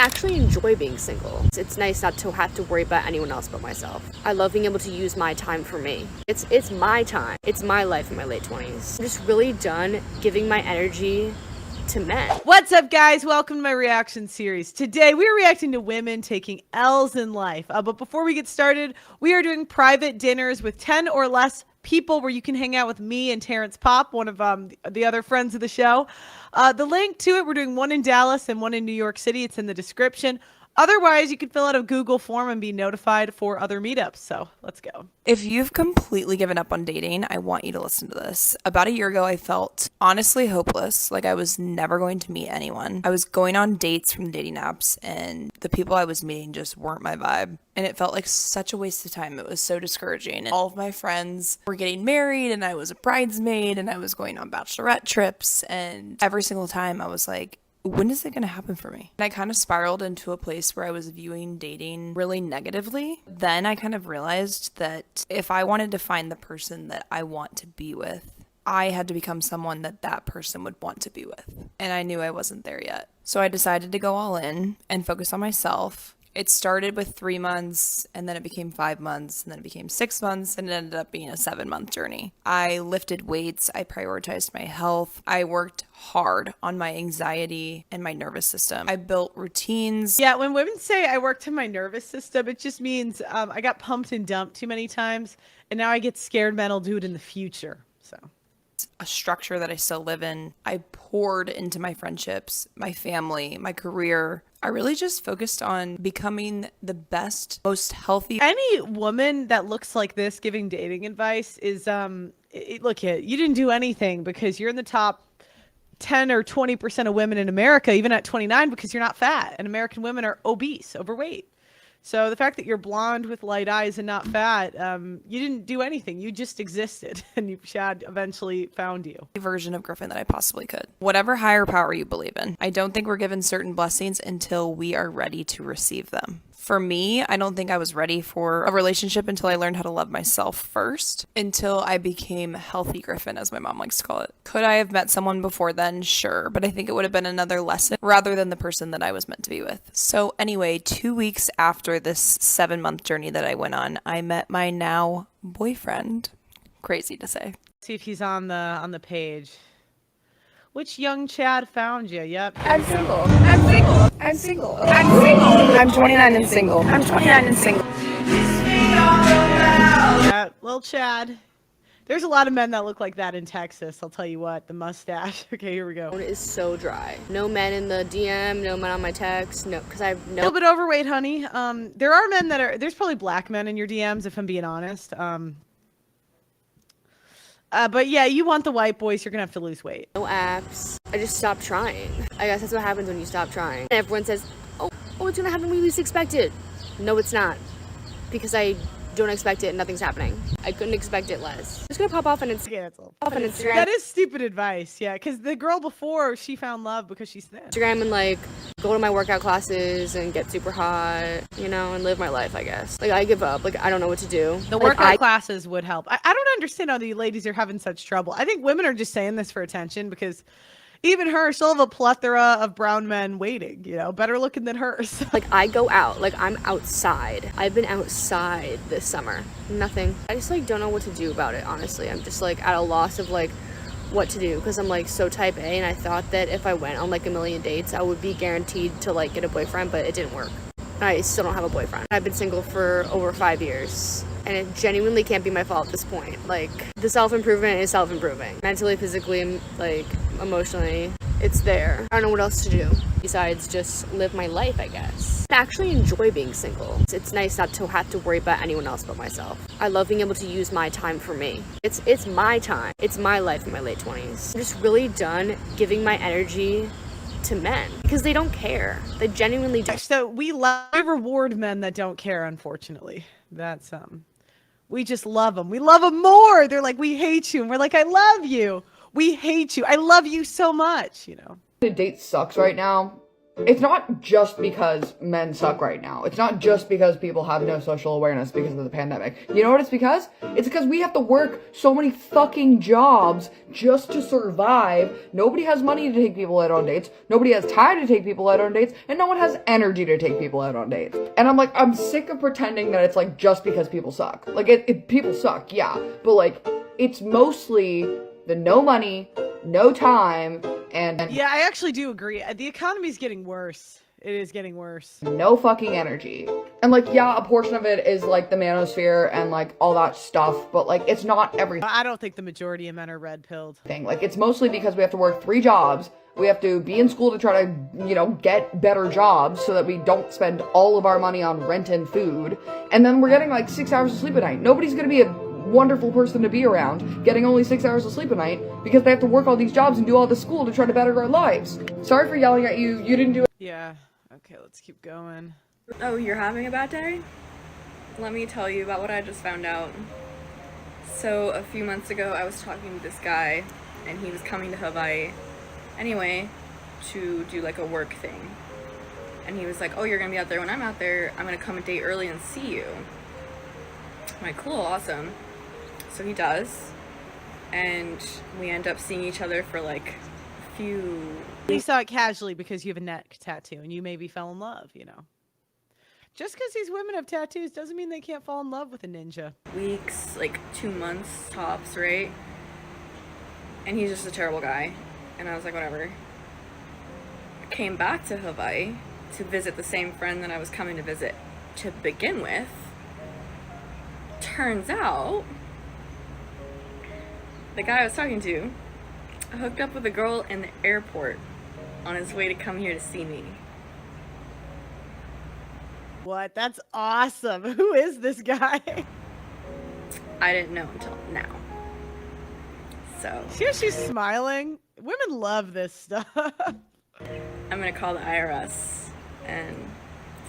actually enjoy being single. It's nice not to have to worry about anyone else but myself. I love being able to use my time for me. It's my time. It's my life in my late 20s. I'm just really done giving my energy to men. What's up, guys? Welcome to my reaction series. Today we are reacting to women taking L's in life. But before we get started, we are doing private dinners with 10 or less people where you can hang out with me and Terrence Pop, one of the other friends of the show. The link to it, we're doing one in Dallas and one in New York City. It's in the description. Otherwise, you can fill out a Google form and be notified for other meetups. So let's go. If you've completely given up on dating, I want you to listen to this. About a year ago, I felt honestly hopeless, like I was never going to meet anyone. I was going on dates from the dating apps, and the people I was meeting just weren't my vibe. And it felt like such a waste of time. It was so discouraging. And all of my friends were getting married, and I was a bridesmaid, and I was going on bachelorette trips. And every single time I was like, when is it going to happen for me? And I kind of spiraled into a place where I was viewing dating really negatively. Then I kind of realized that if I wanted to find the person that I want to be with, I had to become someone that that person would want to be with. And I knew I wasn't there yet. So I decided to go all in and focus on myself. It started with 3 months, and then it became 5 months, and then it became 6 months, and it ended up being a 7-month journey. I lifted weights, I prioritized my health, I worked hard on my anxiety and my nervous system. I built routines. Yeah, when women say I worked on my nervous system, it just means I got pumped and dumped too many times, and now I get scared men will do it in the future. So a structure that I still live in. I poured into my friendships, my family, my career. I really just focused on becoming the best, most healthy. Any woman that looks like this giving dating advice is, look, you didn't do anything because you're in the top 10 or 20% of women in America, even at 29, because you're not fat. And American women are obese, overweight. So the fact that you're blonde with light eyes and not fat, you didn't do anything. You just existed, and Chad eventually found you. Version of Griffin that I possibly could. Whatever higher power you believe in. I don't think we're given certain blessings until we are ready to receive them. For me, I don't think I was ready for a relationship until I learned how to love myself first, until I became healthy Griffin, as my mom likes to call it. Could I have met someone before then? Sure, but I think it would have been another lesson rather than the person that I was meant to be with. So anyway, 2 weeks after this 7-month journey that I went on, I met my now boyfriend. Crazy to say. See if he's on the page. Which young Chad found you? Yep. I'm single. I'm single. I'm single. I'm single. I'm 29 and single. I'm 29 and single. Yeah, little Chad. There's a lot of men that look like that in Texas. I'll tell you what. The mustache. Okay, here we go. It is so dry. No men in the DM, no men on my text, no, because I have no. A little bit overweight, honey. There are men that are. There's probably black men in your DMs, if I'm being honest. But yeah, you want the white boys, you're gonna have to lose weight. No apps. I just stopped trying. I guess that's what happens when you stop trying. And everyone says, oh, it's gonna happen when you least expect it. No, it's not. Because I don't expect it and nothing's happening. I couldn't expect it less. It's gonna pop off on Instagram. That is stupid advice, yeah, because the girl before, she found love because she's thin. Instagram and like go to my workout classes and get super hot, you know, and live my life, I guess. Like I give up. Like I don't know what to do. The workout classes would help. I don't understand how the ladies are having such trouble. I think women are just saying this for attention because even her, she'll have a plethora of brown men waiting, you know, better looking than hers. Like I go out, like I'm outside. I've been outside this summer. Nothing. I just like don't know what to do about it, honestly. I'm just like at a loss of like what to do because I'm like so type A, and I thought that if I went on like a million dates, I would be guaranteed to like get a boyfriend, but it didn't work. I still don't have a boyfriend. I've been single for over 5 years. And it genuinely can't be my fault at this point. Like, the self-improvement is self-improving. Mentally, physically, like, emotionally, it's there. I don't know what else to do besides just live my life, I guess. I actually enjoy being single. It's nice not to have to worry about anyone else but myself. I love being able to use my time for me. It's my time. It's my life in my late 20s. I'm just really done giving my energy to men because they don't care. They genuinely don't. So we reward men that don't care, unfortunately. That's we just love them. We love them more. They're like, we hate you. And we're like, I love you. We hate you. I love you so much, you know. The date sucks right now. it's not just because men suck right now. It's not just because people have no social awareness because of the pandemic. You know what it's because? It's because we have to work so many fucking jobs just to survive. Nobody has money to take people out on dates. Nobody has time to take people out on dates. And no one has energy to take people out on dates. And I'm like, I'm sick of pretending that it's like just because people suck. Like, people suck, yeah. But like, it's mostly the no money, no time, and Yeah, I actually do agree. The economy's getting worse. It is getting worse. no fucking energy. And like, yeah, a portion of it is like the manosphere and like all that stuff, but like, it's not everything. I don't think the majority of men are red-pilled. Like, it's mostly because we have to work 3 jobs. We have to be in school to try to, you know, get better jobs so that we don't spend all of our money on rent and food. And then we're getting like 6 hours of sleep a night. Nobody's gonna be a wonderful person to be around getting only 6 hours of sleep a night because they have to work all these jobs and do all this school to try to better our lives. Sorry for yelling at you. You didn't do it. Yeah. Okay, let's keep going. Oh, you're having a bad day? Let me tell you about what I just found out. So, a few months ago, I was talking to this guy, and he was coming to Hawaii anyway to do like a work thing. And he was like, oh, you're gonna be out there when I'm out there. I'm gonna come a day early and see you. I'm like, cool, awesome. So he does. And we end up seeing each other for like a few... You saw it casually because you have a neck tattoo and you maybe fell in love, you know. Just because these women have tattoos doesn't mean they can't fall in love with a ninja. Weeks, like 2 months tops, right? And he's just a terrible guy. And I was like, whatever. I came back to Hawaii to visit the same friend that I was coming to visit to begin with. Turns out, the guy I was talking to hooked up with a girl in the airport on his way to come here to see me. What? That's awesome. Who is this guy? I didn't know until now. So, See how she's smiling? Women love this stuff. I'm gonna call the IRS and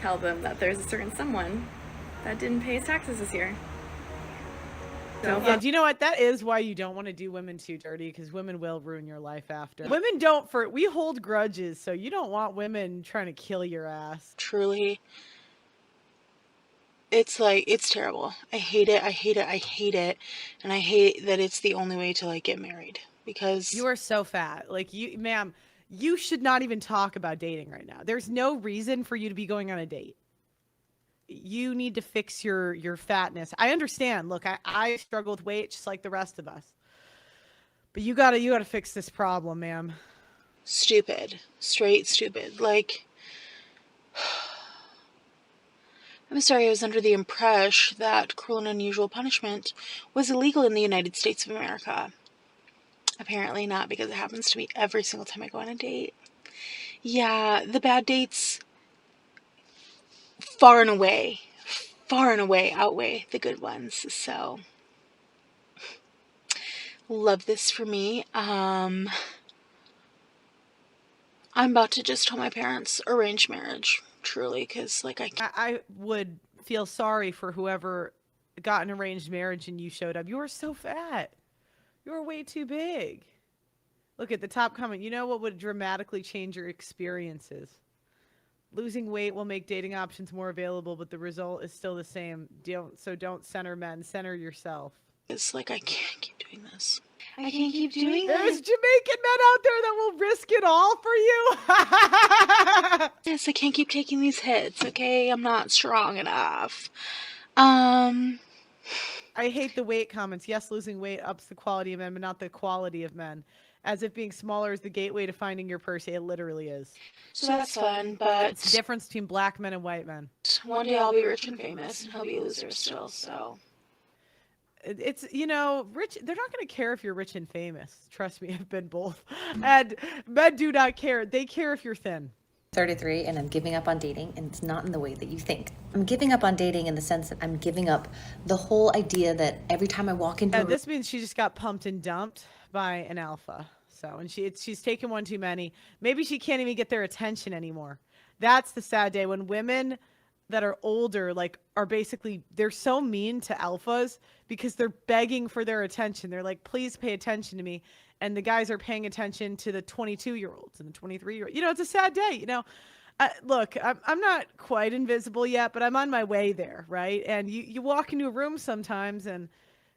tell them that there's a certain someone that didn't pay his taxes this year. So, Yeah, do you know what? That is why you don't want to do women too dirty, because women will ruin your life after. Women don't, we hold grudges, so you don't want women trying to kill your ass. Truly, it's like, it's terrible. I hate it. I hate it. I hate it. And I hate that it's the only way to like get married, because You are so fat. Like, you, ma'am, you should not even talk about dating right now. There's no reason for you to be going on a date. You need to fix your fatness. I understand. Look, I struggle with weight just like the rest of us. But you gotta fix this problem, ma'am. stupid, straight stupid. Like, I'm sorry, I was under the impression that cruel and unusual punishment was illegal in the United States of America. Apparently not, because it happens to me every single time I go on a date. Yeah, the bad dates far and away outweigh the good ones. So, love this for me. I'm about to just tell my parents arranged marriage, truly, because like I would feel sorry for whoever got an arranged marriage and you showed up. You were so fat. You were way too big. Look at the top comment. You know what would dramatically change your experiences? Losing weight will make dating options more available, but the result is still the same. Don't center men. Center yourself. it's like I can't keep doing this. I can't keep doing There's this. Jamaican men out there that will risk it all for you. Yes, I can't keep taking these hits. Okay, I'm not strong enough. Um. I hate the weight comments. Yes, losing weight ups the quality of men, but not the quality of men. As if being smaller is the gateway to finding your person. It literally is. So that's fun, It's but the difference between black men and white men. one day I'll be rich and famous, and he'll be a loser still. So It's, you know, rich. They're not going to care if you're rich and famous. Trust me, I've been both. And men do not care. They care if you're thin. 33 and I'm giving up on dating, and it's not in the way that you think. I'm giving up on dating in the sense that I'm giving up the whole idea that every time I walk into a This means she just got pumped and dumped by an alpha. So, and she's taken one too many. Maybe she can't even get their attention anymore. That's the sad day when women that are older, like, are basically, they're so mean to alphas because they're begging for their attention. They're like, please pay attention to me. and the guys are paying attention to the 22-year-olds and the 23-year-olds. It's a sad day. Look, I'm not quite invisible yet, but I'm on my way there, right? And you walk into a room sometimes, and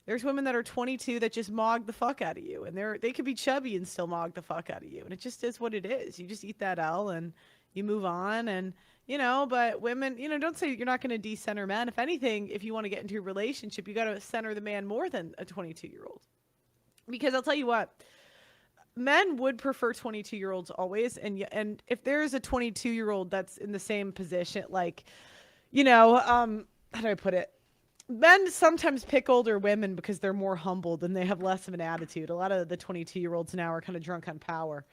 there's women that are 22 that just mog the fuck out of you, and they could be chubby and still mog the fuck out of you, and it just is what it is. You just eat that L and you move on, and but women, don't say you're not going to de-center men. If anything, if you want to get into a relationship, you got to center the man more than a 22-year-old. Because I'll tell you what, men would prefer 22-year-olds always. And if there's a 22-year-old that's in the same position, like, how do I put it? Men sometimes pick older women because they're more humbled and they have less of an attitude. A lot of the 22-year-olds now are kind of drunk on power.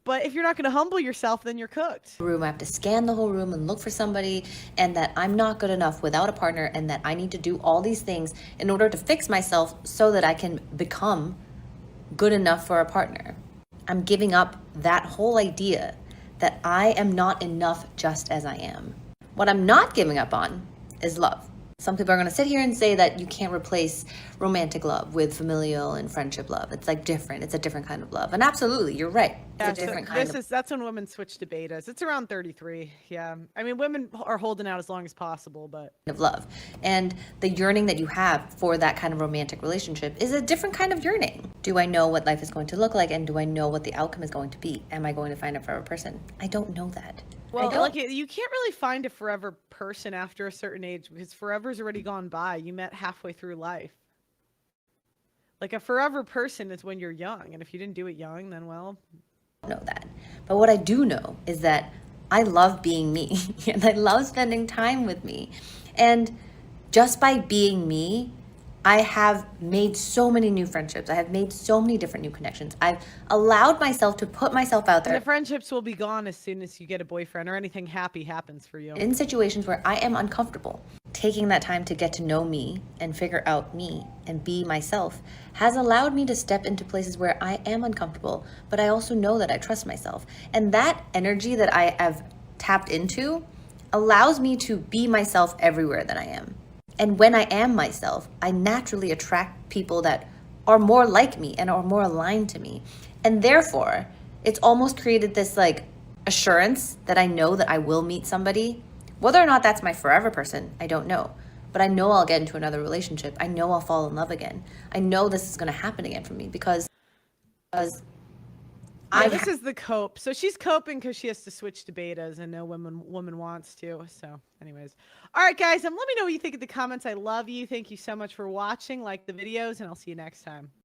But if you're not going to humble yourself, then you're cooked. Room. I have to scan the whole room and look for somebody, and that I'm not good enough without a partner, and that I need to do all these things in order to fix myself so that I can become good enough for a partner. I'm giving up that whole idea that I am not enough just as I am. What I'm not giving up on is love. Some people are going to sit here and say that you can't replace romantic love with familial and friendship love. It's like different. It's a different kind of love. And absolutely, you're right. It's a different kind of That's when women switch to betas. It's around 33. Yeah. I mean, women are holding out as long as possible, but of love. And the yearning that you have for that kind of romantic relationship is a different kind of yearning. Do I know what life is going to look like? And do I know what the outcome is going to be? Am I going to find a forever person? I don't know that. well, like you can't really find a forever person after a certain age because forever's already gone by. You met halfway through life. Like a forever person is when you're young, and if you didn't do it young, then well. Know that. But what I do know is that I love being me and I love spending time with me. And just by being me, I have made so many new friendships. I have made so many different new connections. I've allowed myself to put myself out And there the friendships will be gone as soon as you get a boyfriend or anything happy happens for you. in situations where I am uncomfortable. Taking that time to get to know me and figure out me and be myself has allowed me to step into places where I am uncomfortable, but I also know that I trust myself. And that energy that I have tapped into allows me to be myself everywhere that I am. And when I am myself, I naturally attract people that are more like me and are more aligned to me. And therefore, it's almost created this like assurance that I know that I will meet somebody. Whether or not that's my forever person, I don't know. But I know I'll get into another relationship. I know I'll fall in love again. I know this is going to happen again for me because this is the cope. So she's coping because she has to switch to betas, and no woman wants to. So, anyways, all right, guys. Let me know what you think in the comments. I love you. Thank you so much for watching. Like the videos, and I'll see you next time.